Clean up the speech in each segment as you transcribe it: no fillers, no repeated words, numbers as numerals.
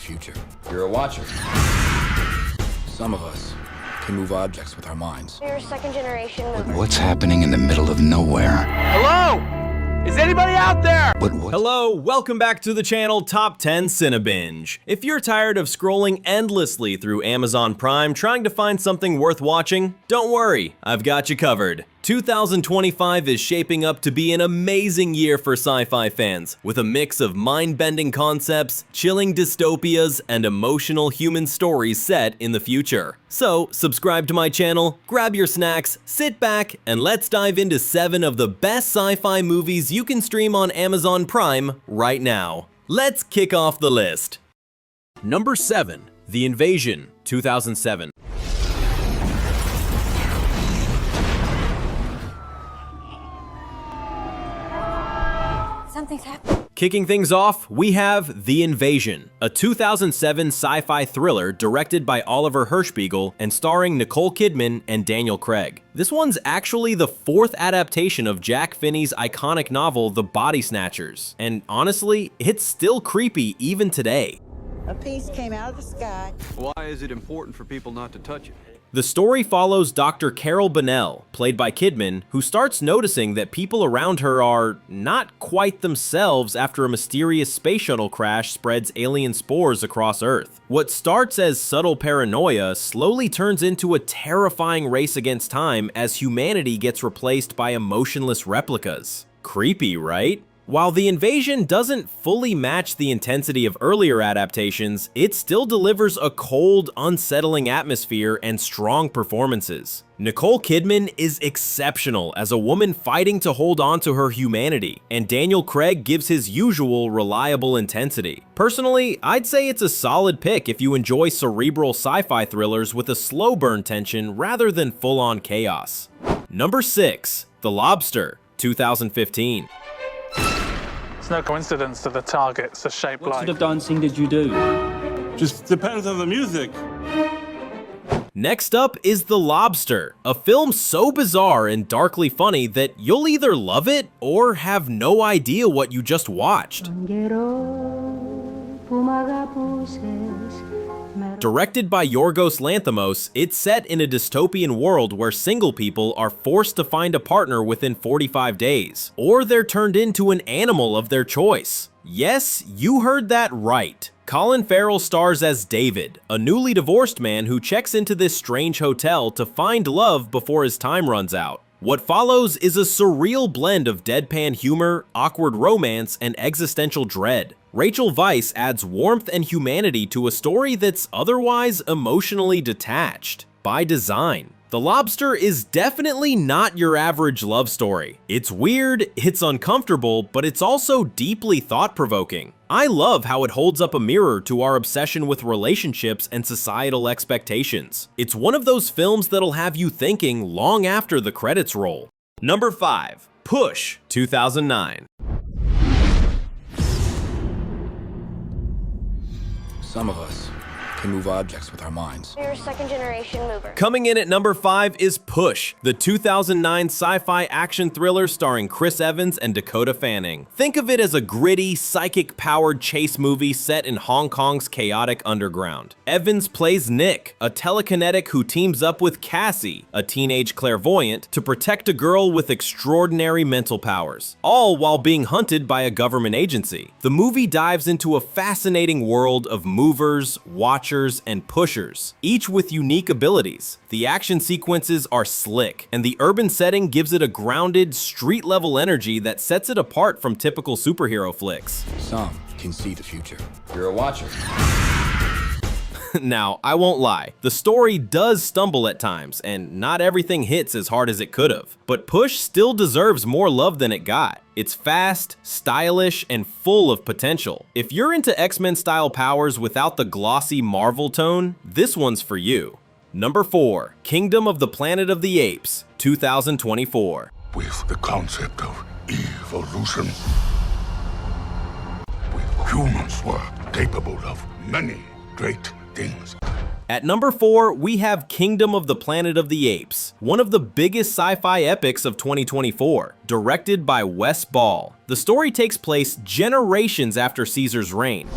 future. You're a watcher. Some of us can move objects with our minds. You're a second-generation mover. What's happening in the middle of nowhere? Hello? Is anybody out there? What? Hello, welcome back to the channel Top 10 Cinebinge. If you're tired of scrolling endlessly through Amazon Prime trying to find something worth watching, don't worry, I've got you covered. 2025 is shaping up to be an amazing year for sci-fi fans, with a mix of mind-bending concepts, chilling dystopias, and emotional human stories set in the future. So, subscribe to my channel, grab your snacks, sit back, and let's dive into 7 of the best sci-fi movies you can stream on Amazon Prime right now. Let's kick off the list. Number 7, The Invasion, 2007. Something's happening. Kicking things off, we have The Invasion, a 2007 sci-fi thriller directed by Oliver Hirschbiegel and starring Nicole Kidman and Daniel Craig. This one's actually the 4th adaptation of Jack Finney's iconic novel The Body Snatchers, and honestly, it's still creepy even today. A piece came out of the sky. Why is it important for people not to touch it? The story follows Dr. Carol Bonnell, played by Kidman, who starts noticing that people around her are not quite themselves after a mysterious space shuttle crash spreads alien spores across Earth. What starts as subtle paranoia slowly turns into a terrifying race against time as humanity gets replaced by emotionless replicas. Creepy, right? While The Invasion doesn't fully match the intensity of earlier adaptations, it still delivers a cold, unsettling atmosphere and strong performances. Nicole Kidman is exceptional as a woman fighting to hold on to her humanity, and Daniel Craig gives his usual reliable intensity. Personally, I'd say it's a solid pick if you enjoy cerebral sci-fi thrillers with a slow burn tension rather than full-on chaos. Number 6, The Lobster, 2015. It's no coincidence that the targets are shaped like... What sort of dancing did you do? Just depends on the music. Next up is The Lobster, a film so bizarre and darkly funny that you'll either love it or have no idea what you just watched. Directed by Yorgos Lanthimos, it's set in a dystopian world where single people are forced to find a partner within 45 days, or they're turned into an animal of their choice. Yes, you heard that right. Colin Farrell stars as David, a newly divorced man who checks into this strange hotel to find love before his time runs out. What follows is a surreal blend of deadpan humor, awkward romance, and existential dread. Rachel Weisz adds warmth and humanity to a story that's otherwise emotionally detached. By design, The Lobster is definitely not your average love story. It's weird, it's uncomfortable, but it's also deeply thought-provoking. I love how it holds up a mirror to our obsession with relationships and societal expectations. It's one of those films that'll have you thinking long after the credits roll. Number 5, Push, 2009. Some of us can move objects with our minds. You're a second-generation mover. Coming in at number 5 is Push, the 2009 sci-fi action thriller starring Chris Evans and Dakota Fanning. Think of it as a gritty, psychic-powered chase movie set in Hong Kong's chaotic underground. Evans plays Nick, a telekinetic who teams up with Cassie, a teenage clairvoyant, to protect a girl with extraordinary mental powers, all while being hunted by a government agency. The movie dives into a fascinating world of movers, watchers, and pushers, each with unique abilities. The action sequences are slick, and the urban setting gives it a grounded, street-level energy that sets it apart from typical superhero flicks. Some can see the future. You're a watcher. Now, I won't lie, the story does stumble at times, and not everything hits as hard as it could have. But Push still deserves more love than it got. It's fast, stylish, and full of potential. If you're into X-Men style powers without the glossy Marvel tone, this one's for you. Number 4, Kingdom of the Planet of the Apes, 2024. With the concept of evolution, humans were capable of many great things. At number 4, we have Kingdom of the Planet of the Apes, one of the biggest sci-fi epics of 2024, directed by Wes Ball. The story takes place generations after Caesar's reign.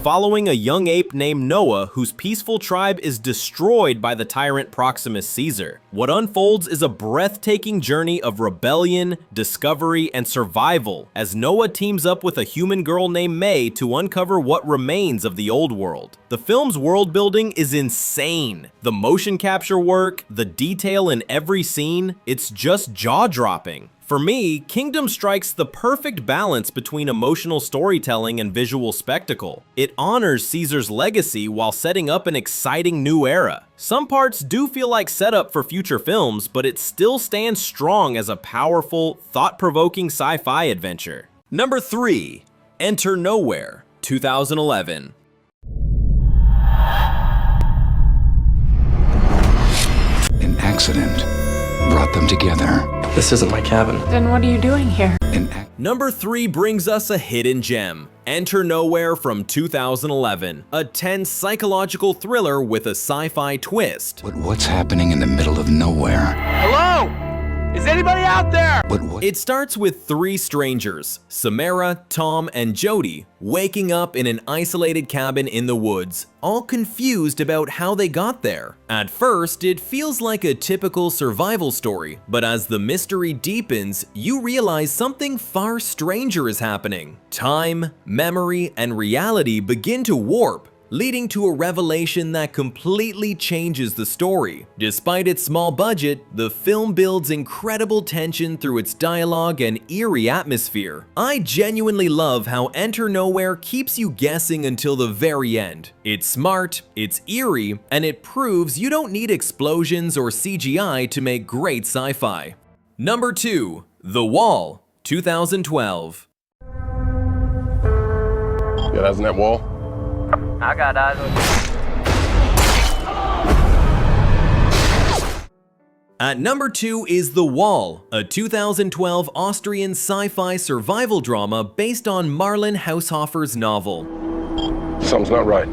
following a young ape named Noah whose peaceful tribe is destroyed by the tyrant Proximus Caesar. What unfolds is a breathtaking journey of rebellion, discovery, and survival as Noah teams up with a human girl named May to uncover what remains of the old world. The film's world building is insane. The motion capture work, the detail in every scene, it's just jaw-dropping. For me, Kingdom strikes the perfect balance between emotional storytelling and visual spectacle. It honors Caesar's legacy while setting up an exciting new era. Some parts do feel like setup for future films, but it still stands strong as a powerful, thought-provoking sci-fi adventure. Number 3. Enter Nowhere, 2011. An accident brought them together. This isn't my cabin. Then what are you doing here? Number 3 brings us a hidden gem. Enter Nowhere from 2011, a tense psychological thriller with a sci-fi twist. But what's happening in the middle of nowhere? Hello? Is anybody out there? But what? It starts with 3 strangers, Samara, Tom, and Jody, waking up in an isolated cabin in the woods, all confused about how they got there. At first, it feels like a typical survival story, but as the mystery deepens, you realize something far stranger is happening. Time, memory, and reality begin to warp, leading to a revelation that completely changes the story. Despite its small budget, the film builds incredible tension through its dialogue and eerie atmosphere. I genuinely love how Enter Nowhere keeps you guessing until the very end. It's smart, it's eerie, and it proves you don't need explosions or CGI to make great sci-fi. Number 2. The Wall, 2012. Yeah, that's in that wall. I got eyes on you. At number 2 is The Wall, a 2012 Austrian sci-fi survival drama based on Marlon Haushofer's novel. Something's not right.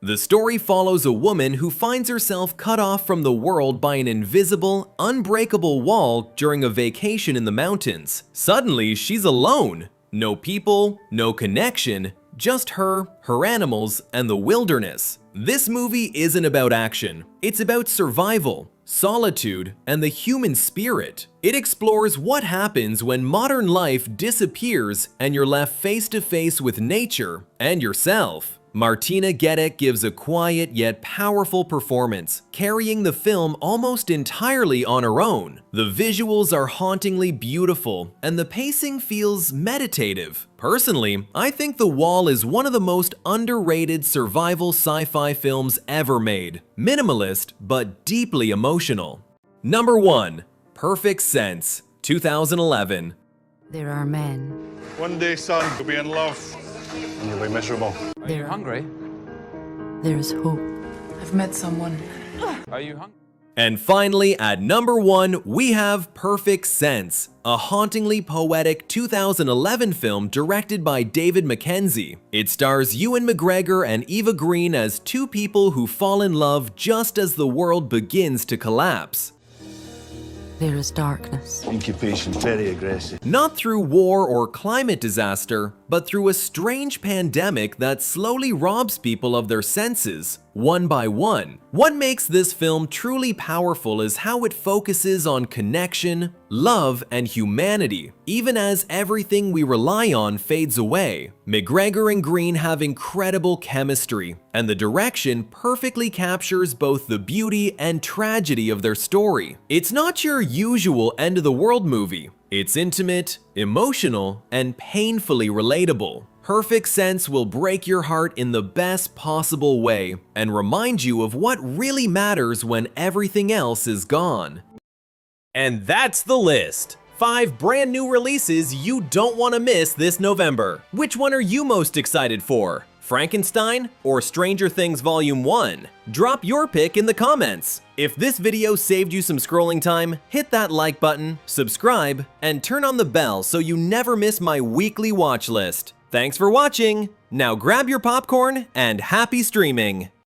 The story follows a woman who finds herself cut off from the world by an invisible, unbreakable wall during a vacation in the mountains. Suddenly, she's alone. No people, no connection, just her animals, and the wilderness. This movie isn't about action. It's about survival, solitude, and the human spirit. It explores what happens when modern life disappears and you're left face to face with nature and yourself. Martina Gedeck gives a quiet yet powerful performance, carrying the film almost entirely on her own. The visuals are hauntingly beautiful, and the pacing feels meditative. Personally, I think The Wall is one of the most underrated survival sci-fi films ever made. Minimalist, but deeply emotional. Number 1. Perfect Sense, 2011. There are men. One day, son, you'll be in love. And you'll be miserable. Are you hungry? There is hope. I've met someone. Are you hungry? And finally, at number 1, we have Perfect Sense, a hauntingly poetic 2011 film directed by David Mackenzie. It stars Ewan McGregor and Eva Green as 2 people who fall in love just as the world begins to collapse. There is darkness. Incubation, very aggressive. Not through war or climate disaster, but through a strange pandemic that slowly robs people of their senses, one by one. What makes this film truly powerful is how it focuses on connection, love, and humanity, even as everything we rely on fades away. McGregor and Green have incredible chemistry, and the direction perfectly captures both the beauty and tragedy of their story. It's not your usual end-of-the-world movie. It's intimate, emotional, and painfully relatable. Perfect Sense will break your heart in the best possible way and remind you of what really matters when everything else is gone. And that's the list. 5 brand new releases you don't want to miss this November. Which one are you most excited for? Frankenstein or Stranger Things Volume 1? Drop your pick in the comments. If this video saved you some scrolling time, hit that like button, subscribe, and turn on the bell so you never miss my weekly watch list. Thanks for watching. Now grab your popcorn and happy streaming.